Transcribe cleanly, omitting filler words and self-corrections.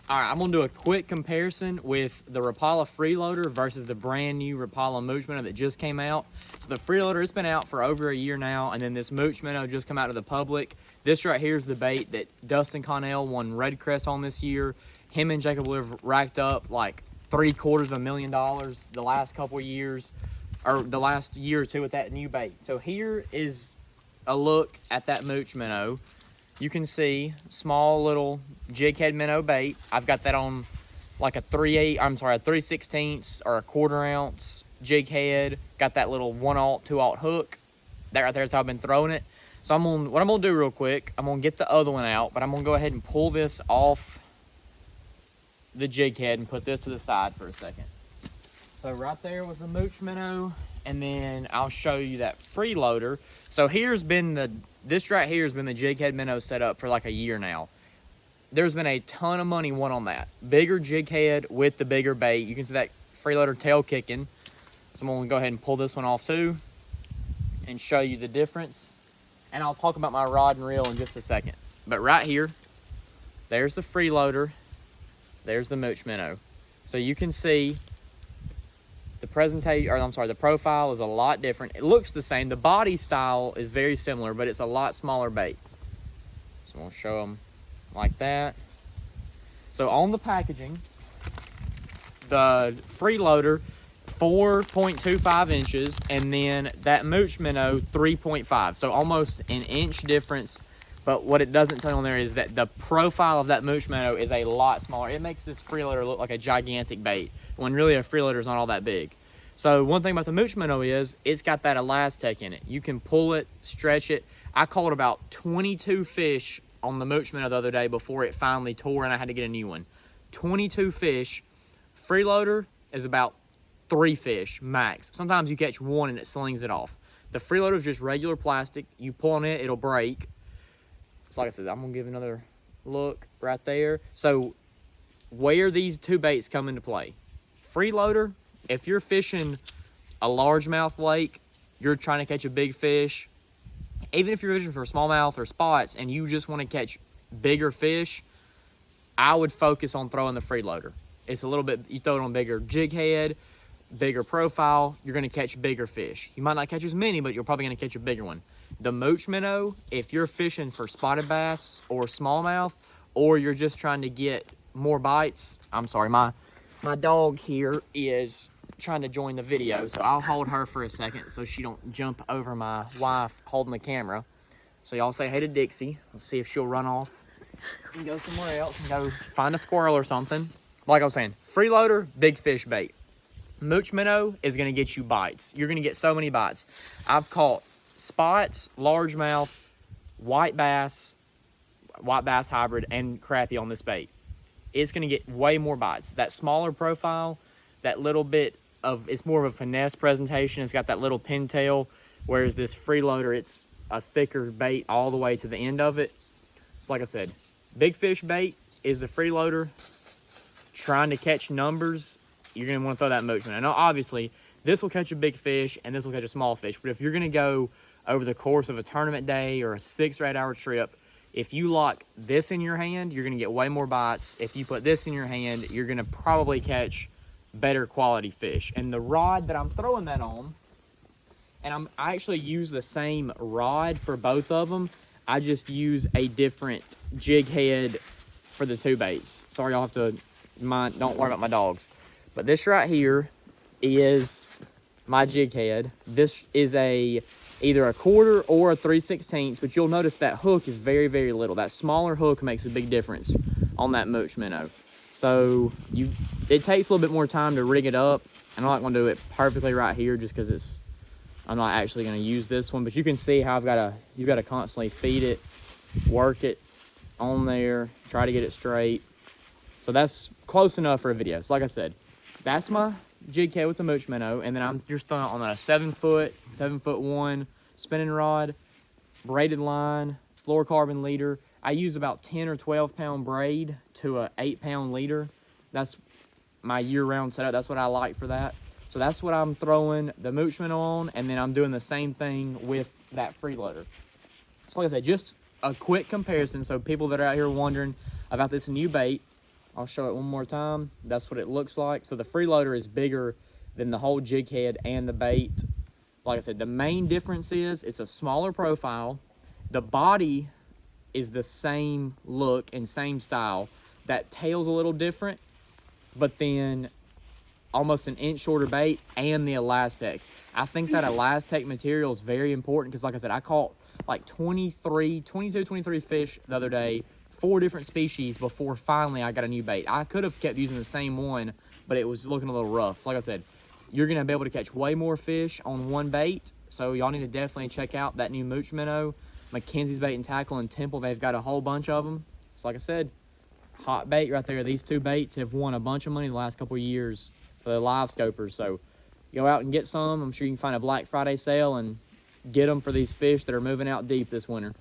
All right, I'm gonna do a quick comparison with the Rapala Freeloader versus the brand new Rapala Mooch Minnow that just came out. So the Freeloader, it's been out for over a year now, and then this Mooch Minnow just come out to the public. This right here is the bait that Dustin Connell won Red Crest on this year. Him and Jacob have racked up like $750,000 the last couple of years, or the last year or two with that new bait. So here is a look at that Mooch Minnow. You can see small little jig head minnow bait. I've got that on like a 3/16 or a 1/4 ounce jig head. Got that little 1/0, 2/0 hook. That right there is how I've been throwing it. So what I'm gonna do real quick, I'm gonna get the other one out, but I'm gonna go ahead and pull this off the jig head and put this to the side for a second. So right there was the Mooch Minnow, and then I'll show you that Freeloader. So this right here has been the jig head minnow set up for like a year now. There's been a ton of money won on that. Bigger jig head with the bigger bait. You can see that Freeloader tail kicking. So I'm gonna go ahead and pull this one off too and show you the difference. And I'll talk about my rod and reel in just a second. But right here, there's the Freeloader, there's the Mooch Minnow. So you can see the presentation, or I'm sorry, the profile is a lot different. It looks the same. The body style is very similar, but it's a lot smaller bait. So we'll show them like that. So on the packaging, the Freeloader 4.25 inches, and then that Mooch Minnow 3.5. So almost an inch difference. But what it doesn't tell you on there is that the profile of that Mooch Minnow is a lot smaller. It makes this Freeloader look like a gigantic bait, when really a Freeloader is not all that big. So one thing about the Mooch Minnow is it's got that Elastec in it. You can pull it, stretch it. I caught about 22 fish on the Mooch Minnow the other day before it finally tore and I had to get a new one. 22 fish. Freeloader is about 3 fish max. Sometimes you catch one and it slings it off. The Freeloader is just regular plastic. You pull on it, it'll break. So like I said, I'm gonna give another look right there. So where these two baits come into play. Freeloader, if you're fishing a largemouth lake, you're trying to catch a big fish, even if you're fishing for smallmouth or spots and you just want to catch bigger fish, I would focus on throwing the Freeloader. It's a little bit, you throw it on bigger jig head, bigger profile, you're gonna catch bigger fish. You might not catch as many, but you're probably gonna catch a bigger one. The Mooch Minnow, if you're fishing for spotted bass or smallmouth, or you're just trying to get more bites, I'm sorry, my dog here is trying to join the video, so I'll hold her for a second so she don't jump over my wife holding the camera. So y'all say hey to Dixie. Let's see if she'll run off and go somewhere else and go find a squirrel or something. Like I was saying, Freeloader, big fish bait. Mooch Minnow is gonna get you bites. You're gonna get so many bites. I've caught spots, largemouth, white bass hybrid, and crappie on this bait. It's gonna get way more bites. That smaller profile, that little bit of, it's more of a finesse presentation. It's got that little pintail, whereas this Freeloader, it's a thicker bait all the way to the end of it. So like I said, big fish bait is the Freeloader. Trying to catch numbers, you're gonna wanna throw that Mooch Minnow. Now obviously, this will catch a big fish and this will catch a small fish, but if you're gonna go over the course of a tournament day or a 6 or 8 hour trip, if you lock this in your hand, you're gonna get way more bites. If you put this in your hand, you're gonna probably catch better quality fish. And the rod that I'm throwing that on, and I actually use the same rod for both of them. I just use a different jig head for the two baits. Sorry, y'all have to mind, don't worry about my dogs. But this right here is my jig head. This is either a 1/4 or a 3/16, but you'll notice that hook is very, very little. That smaller hook makes a big difference on that Mooch Minnow. So it takes a little bit more time to rig it up. And I'm not gonna do it perfectly right here just because I'm not actually gonna use this one, but you can see how you've gotta constantly feed it, work it on there, try to get it straight. So that's close enough for a video. So like I said, that's my jig head with the Mooch Minnow, and then I'm just throwing it on a 7'1" spinning rod, braided line, fluorocarbon leader. I use about 10 or 12 pound braid to a 8-pound leader. That's my year-round setup. That's what I like for that. So that's what I'm throwing the Mooch Minnow on, and then I'm doing the same thing with that Freeloader. So like I said, just a quick comparison so people that are out here wondering about this new bait. I'll show it one more time. That's what it looks like. So the Freeloader is bigger than the whole jig head and the bait. Like I said, the main difference is it's a smaller profile. The body is the same look and same style. That tail's a little different, but then almost an inch shorter bait and the Elastec. I think that Elastec material is very important because, like I said, I caught like 22, 23 fish the other day, 4 different species before finally I got a new bait. I could have kept using the same one, but it was looking a little rough. Like I said, you're gonna be able to catch way more fish on one bait, so y'all need to definitely check out that new Mooch Minnow, Mackenzie's Bait and Tackle, and Temple. They've got a whole bunch of them. So like I said, hot bait right there. These 2 baits have won a bunch of money the last couple of years for the live scopers. So go out and get some. I'm sure you can find a Black Friday sale and get them for these fish that are moving out deep this winter.